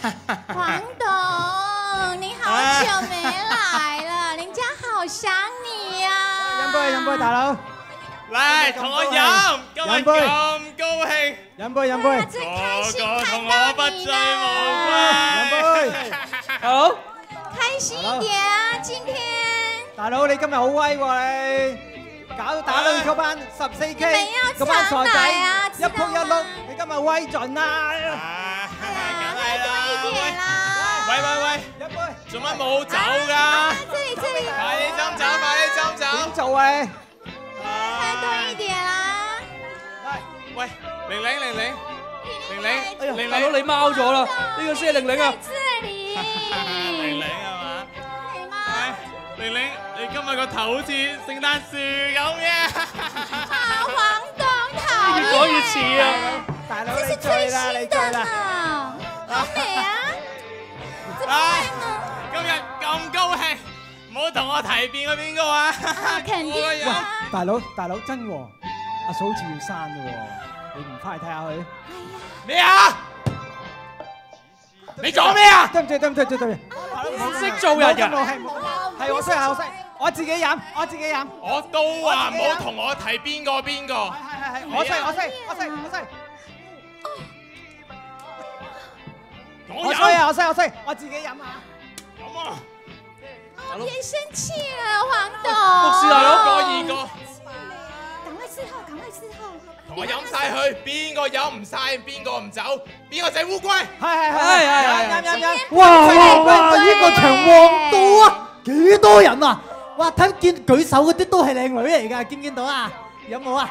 黄董，你好久没來了，人家好想你呀！飲杯，大佬。嚟同我飲，今日咁高興。飲杯。最開心個同我看到不醉你呢。飲杯。好，開心一點啊！今天大佬，你今日好威喎你，搞到打到嗰班14K 嗰班傻仔一仆一碌，你今日威盡啦！喝多一點啦！喂，飲杯。做乜冇酒㗎？這裡，快啲斟酒！點做啊你？喝多一點啦！喂，玲，大佬你貓咗啦，呢個先係玲玲啊！玲係嘛？玲，你今日個頭好似聖誕樹咁嘅。黃董討厭。越講越似啊！大佬這是最新的呢，好美啊！怎麼會呢？今日咁高興，唔好同我提邊個邊個啊！肯定啊！大佬真喎，阿嫂好似要生嘅喎，你唔翻去睇下佢？咩啊？你講咩啊？對唔住，唔識做人㗎。係我衰，我自己飲。我都話唔好同我提邊個。係，我衰。我衰，我自己飲啊！咁啊！別生氣了，黃董。牧師大佬，二個，趕快伺候。同我飲晒佢，邊個飲唔晒，邊個唔走，邊個整烏龜？係。飲！哇！呢個場旺到啊，幾多人啊！哇，睇見舉手嗰啲都係靚女嚟㗎，見唔見到啊？有冇啊？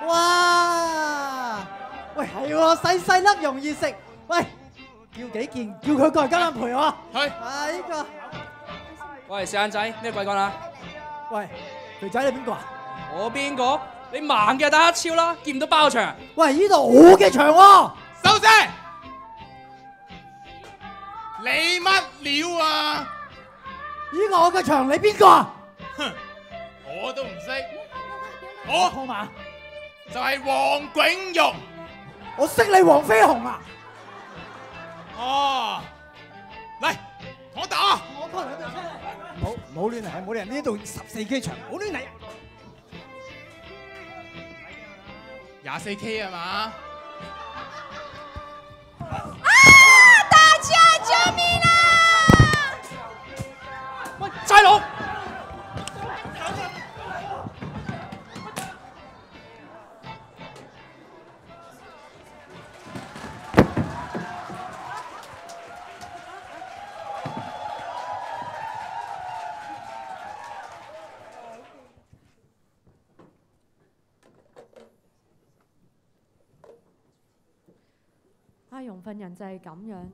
哇！喂，係喎，細粒容易食。喂，叫幾件，叫佢過嚟今晚陪我。係。啊，呢個。喂，四眼仔，咩貴幹啊？喂，肥仔你邊個啊？我邊個？你盲嘅打黑超啦，見唔到包場。喂，呢度我嘅場喎。收聲！你乜料啊？呢個我嘅場，你邊個啊？哼，我都唔識。我號碼就係黃景榮。我識你黃飛鴻啊！哦，嚟，同我打。我拖兩隊出嚟。唔好亂嚟，呢度14K 場，唔好亂嚟。24K 係嘛？大家救命啊！喂，差佬！阿容份人就係咁樣，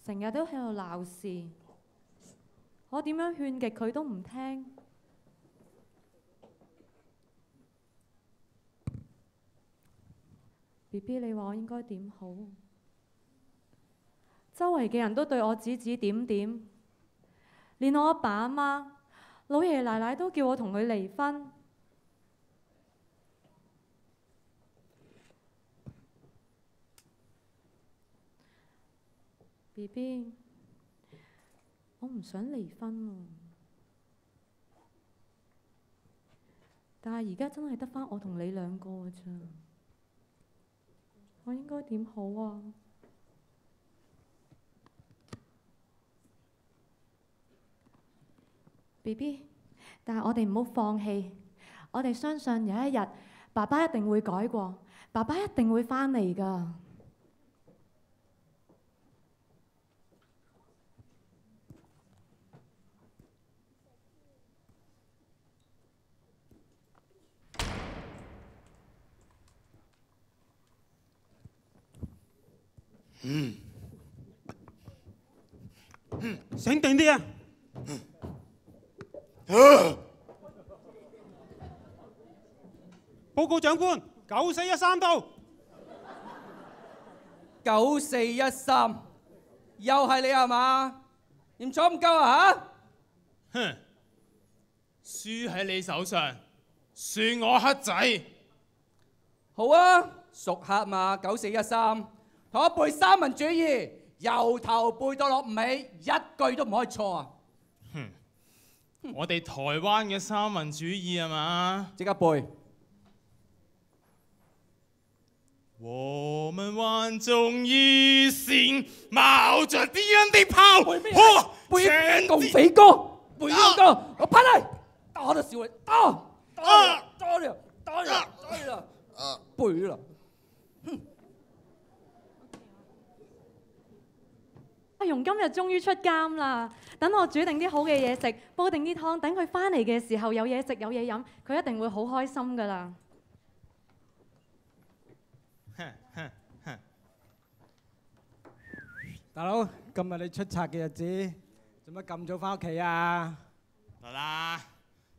成日都喺度鬧事，我點樣勸極佢都唔聽。BB，你話我應該點好？周圍嘅人都對我指指點點，連我阿爸阿媽、老爺奶奶都叫我同佢離婚。BB，我唔想離婚喎，但係而家真係得返我同你兩個㗎咋，我應該點好啊？BB，但係我哋唔好放棄，我哋相信有一日爸爸一定會改過，爸爸一定會返嚟㗎。醒定啲啊！報告長官，9413到。9413，又係你係嘛？嫌咗唔夠啊嚇？哼，輸喺你手上，算我黑仔。好啊，屬黑嘛9413，同我背三民主義，由頭背到落尾，一句都唔可以錯啊！我哋台灣嘅三民主義係嘛？即刻背。我們萬眾一心，冒着敵人的炮火，背共匪歌，背呢個歌，我拍你，打得少你，打你啦，背啦。阿容今日終於出監啦，等我煮定啲好嘅嘢食，煲定啲湯，等佢翻嚟嘅時候有嘢食有嘢飲，佢一定會好開心噶啦。大佬，今日你出冊嘅日子，做乜咁早翻屋企啊？得啦，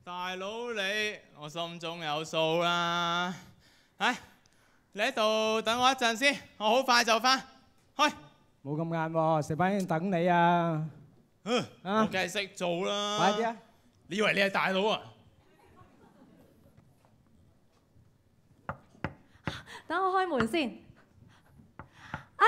大佬你，我心中有數啦。你喺度等我一陣先，我好快就翻。去。冇咁晏喎，成班人等你啊！我梗係識做啦。快啲啊！你以為你係大佬啊？等我開門先。阿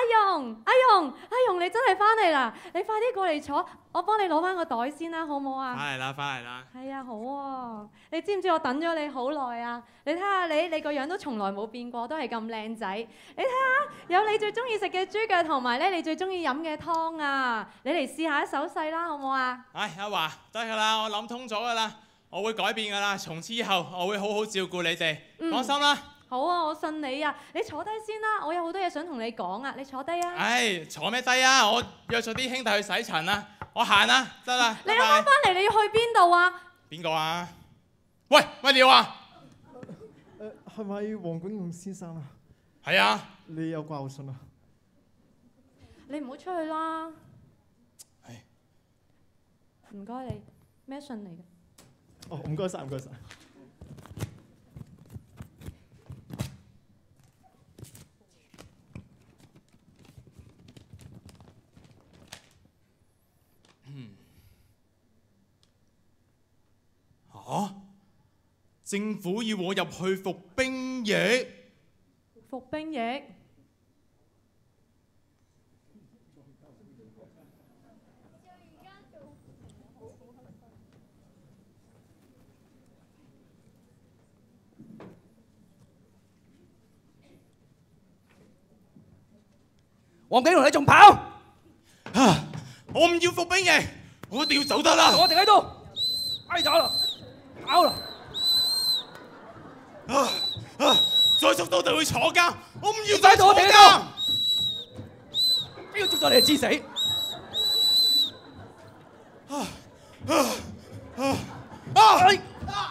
容，你真係翻嚟啦！你快啲過嚟坐，我幫你攞翻個袋先啦，好唔好啊？翻嚟啦，翻嚟啦！係啊，好啊！你知唔知我等咗你好耐啊？你睇下你個樣都從來冇變過，都係咁靚仔。你睇下，有你最中意食嘅豬腳同埋咧你最中意飲嘅湯啊！你嚟試下一手勢啦，好唔好啊？阿華，得㗎啦，我諗通咗㗎啦，我會改變㗎啦，從此以後我會好好照顧你哋，放心啦。好啊，我信你啊！你坐低先啦，我有好多嘢想同你講啊！你坐低啊！坐咩低啊？我約咗啲兄弟去洗塵啦，我行啦，得啦。你啱啱翻嚟，你要去邊度啊？邊個啊？喂，乜料啊？係咪黃冠勇先生啊？係啊。你有掛我信啊？你唔好出去啦。唔該你，咩信嚟嘅？哦，唔該晒，唔該晒。政府要我入去服兵役。服兵役？黃景龍，你仲跑？我唔要服兵役，我一定要走得啦！我哋喺度，挨打啦，跑啦！再捉到我哋會坐監，我唔要再坐監。邊個捉咗你就知死？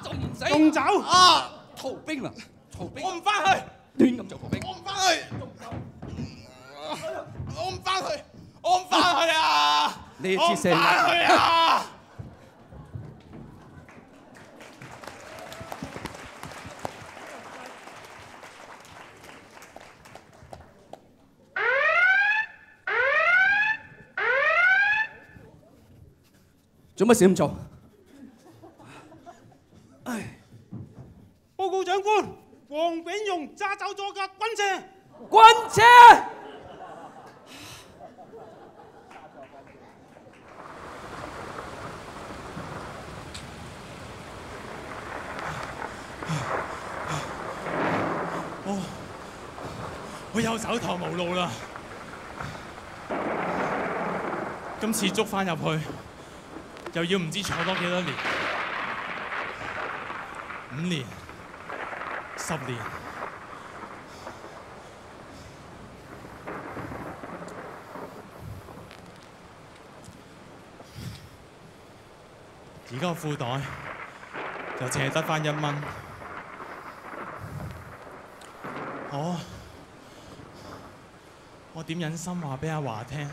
仲唔死？仲走？逃兵啦！逃兵！我唔翻去，亂咁做逃兵！我唔翻去，我唔翻去，我唔翻去啊！你要知死啦！我唔翻去啊！做乜事咁做？報告長官，黃炳勇揸走咗架軍車。軍車！我又走投無路啦！今次捉翻入去，又要唔知坐多幾多年，5年、10年。而家個褲袋就淨係得翻1蚊，我點忍心話俾阿華聽，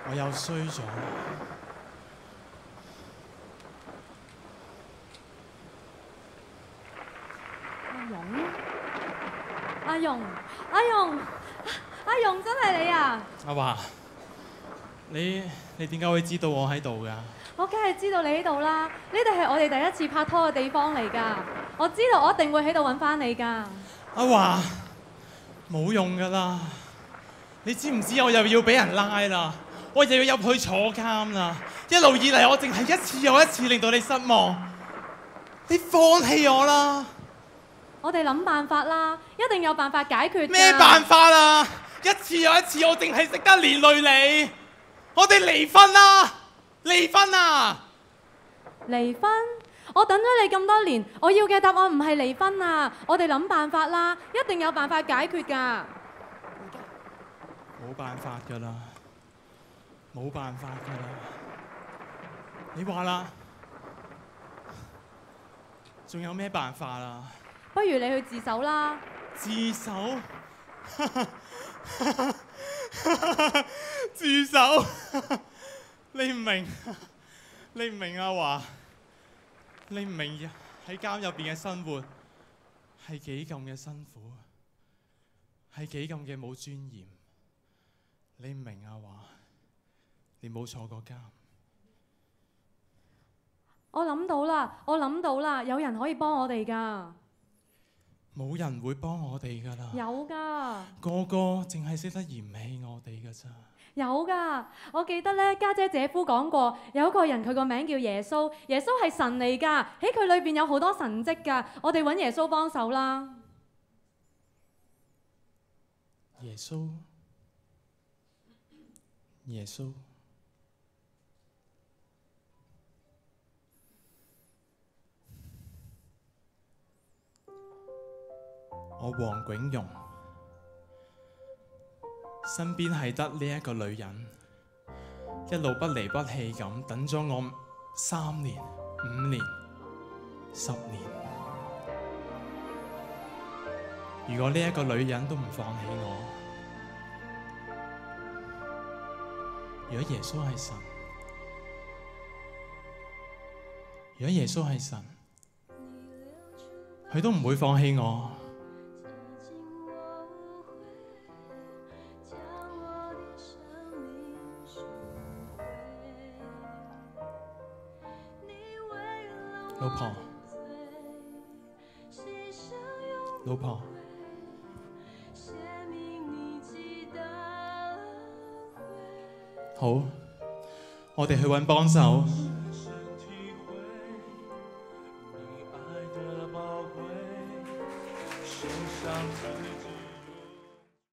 我又衰咗。阿容，真係你啊！阿華，你點解會知道我喺度㗎？我梗係知道你喺度啦，呢度係我哋第一次拍拖嘅地方嚟㗎。我知道我一定會喺度揾翻你㗎。阿華，冇用㗎啦，你知唔知我又要俾人拉啦？我又要入去坐監啦！一路以嚟我淨係一次又一次令到你失望，你放棄我啦！我哋諗辦法啦，一定有辦法解決㗎。咩辦法啊？一次又一次，我淨係識得連累你。我哋離婚啦！離婚啊！離婚？我等咗你咁多年，我要嘅答案唔係離婚啊！我哋諗辦法啦，一定有辦法解決㗎。冇辦法㗎啦，冇辦法㗎啦。你話啦，仲有咩辦法啊？不如你去自首啦！自首？自首？你唔明？你唔明啊華？你唔明喺監入邊嘅生活係幾咁嘅辛苦，係幾咁嘅冇尊嚴。你唔明啊華？你冇坐過監。我諗到啦，我諗到啦，有人可以幫我哋㗎。冇人會幫我哋㗎啦。有㗎。個個淨係識得嫌棄我哋㗎咋。有㗎，我記得咧，家姐姐夫講過，有一個人佢個名叫耶穌，耶穌係神嚟㗎，喺佢裏邊有好多神蹟㗎，我哋揾耶穌幫手啦。耶穌，耶穌，我黃炯容。身邊係得呢一個女人，一路不離不棄咁等咗我3年、5年、10年。如果呢一個女人都唔放棄我，如果耶穌係神，如果耶穌係神，佢都唔會放棄我。老婆，老婆，好，我哋去揾幫手。